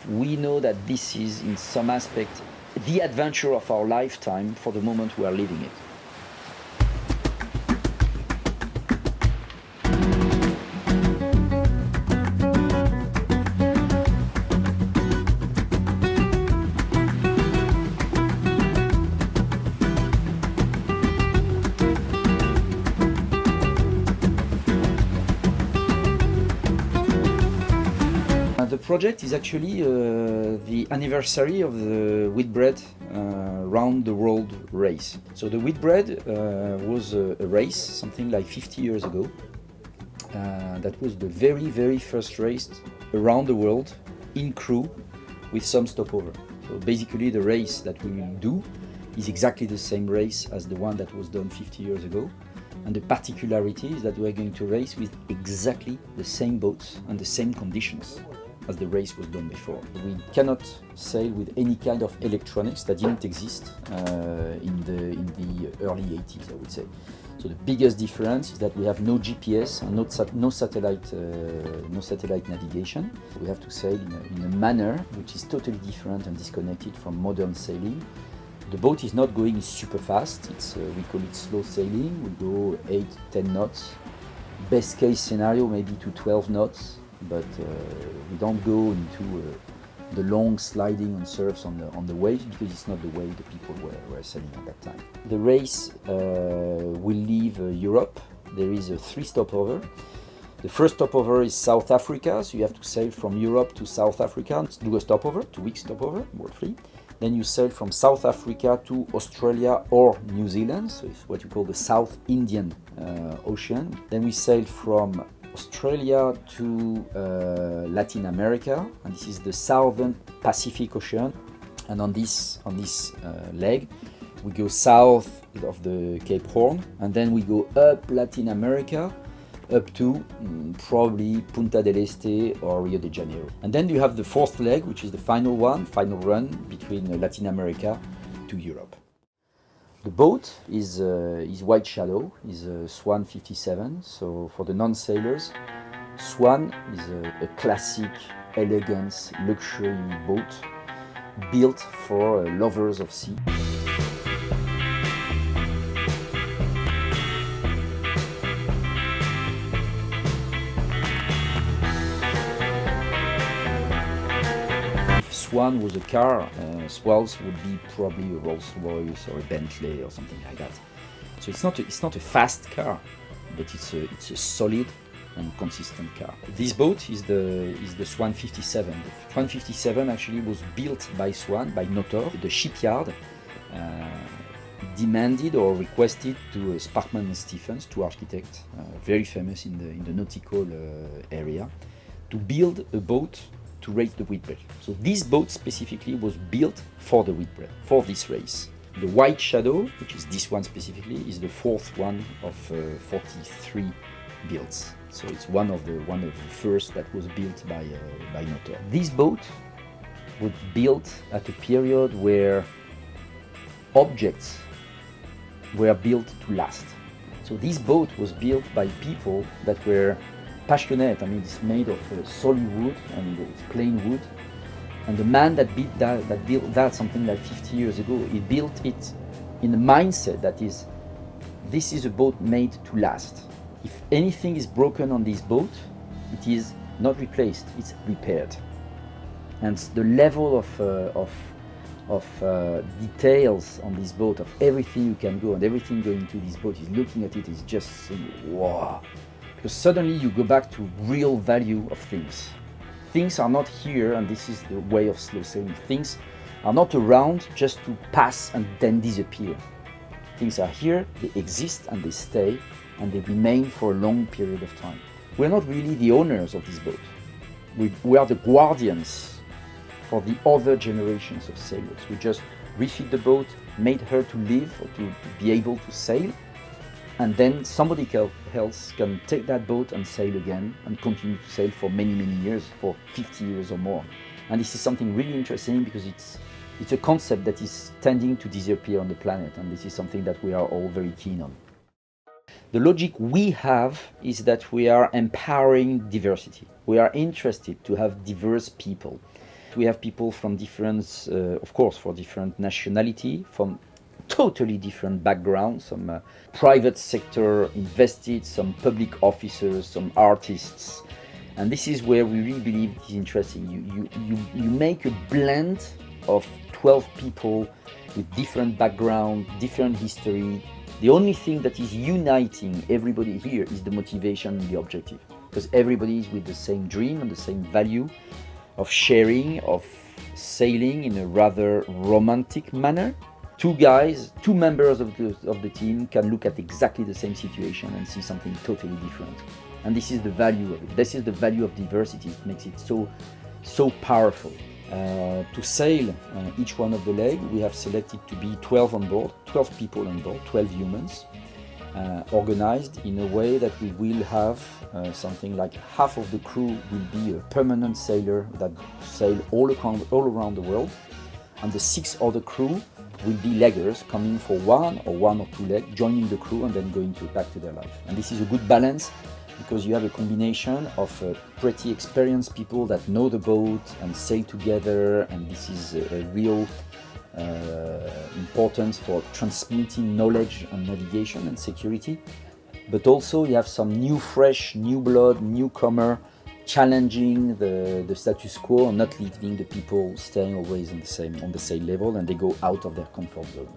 we know that this is, in some aspect, the adventure of our lifetime for the moment we are living it. The project is actually the anniversary of the Whitbread Round the World race. So the Whitbread was a race something like 50 years ago. That was the very first race around the world in crew with some stopover. So basically the race that we will do is exactly the same race as the one that was done 50 years ago. And the particularity is that we are going to race with exactly the same boats and the same conditions as the race was done before. We cannot sail with any kind of electronics that didn't exist in the early 80s, I would say. So the biggest difference is that we have no GPS and no satellite navigation. We have to sail in a manner which is totally different and disconnected from modern sailing. The boat is not going super fast. We call it slow sailing. We go 8-10 knots. Best case scenario maybe to 12 knots. But we don't go into the long sliding on surfs on the waves because it's not the way the people were sailing at that time. The race will leave Europe. There is a 3 stopover. The first stopover is South Africa, so you have to sail from Europe to South Africa, do a stopover, 2-week stopover, roughly. Then you sail from South Africa to Australia or New Zealand, so it's what you call the South Indian Ocean. Then we sail from Australia to Latin America, and this is the Southern Pacific Ocean. And on this leg, we go south of the Cape Horn, and then we go up Latin America, up to probably Punta del Este or Rio de Janeiro. And then you have the 4th leg, which is the final run between Latin America to Europe. The boat is White Shadow, is a Swan 57. So for the non-sailors, Swan is a classic, elegant, luxury boat built for lovers of sea. Swan was a car, Swallows would be probably a Rolls-Royce or a Bentley or something like that. So it's not a fast car, but it's a solid and consistent car. This boat is the Swan 57. The Swan 57 actually was built by Swan, by Notor. The shipyard demanded or requested to Sparkman and Stephens, two architects very famous in the nautical area, to build a boat to race the Whitbread. So this boat specifically was built for the Whitbread, for this race. The White Shadow, which is this one specifically, is the 4th one of 43 builds. So it's one of the first that was built by Notor. This boat was built at a period where objects were built to last. So this boat was built by people that were passionate. I mean, it's made of solid wood and it's plain wood. And the man that built that something like 50 years ago, he built it in a mindset that is, this is a boat made to last. If anything is broken on this boat, it is not replaced, it's repaired. And the level of details on this boat, of everything you can go and everything going into this boat, is looking at it is just saying, wow. Because suddenly you go back to real value of things. Things are not here, and this is the way of slow sailing. Things are not around just to pass and then disappear. Things are here, they exist and they stay, and they remain for a long period of time. We're not really the owners of this boat. We are the guardians for the other generations of sailors. We just refit the boat, made her to live or to be able to sail, and then somebody else can take that boat and sail again and continue to sail for many years, for 50 years or more. And this is something really interesting because it's a concept that is tending to disappear on the planet, and this is something that we are all very keen on. The logic we have is that we are empowering diversity. We are interested to have diverse people. We have people from different, of course, for different nationality, from totally different backgrounds, some private sector invested, some public officers, some artists. And this is where we really believe it is interesting. You make a blend of 12 people with different background, different history. The only thing that is uniting everybody here is the motivation and the objective, because everybody is with the same dream and the same value of sharing, of sailing in a rather romantic manner. Two guys, two members of the team can look at exactly the same situation and see something totally different. And this is the value of it. This is the value of diversity. It makes it so powerful. To sail each one of the leg, we have selected to be 12 on board, 12 people on board, 12 humans, organized in a way that we will have something like half of the crew will be a permanent sailor that sail all around the world, and the 6 other crew will be leggers coming for one or two legs, joining the crew and then going back to their life. And this is a good balance, because you have a combination of pretty experienced people that know the boat and sail together, and this is a real importance for transmitting knowledge on navigation and security. But also you have some new fresh, new blood, newcomer, challenging the status quo and not leaving the people staying always on the same level, and they go out of their comfort zone.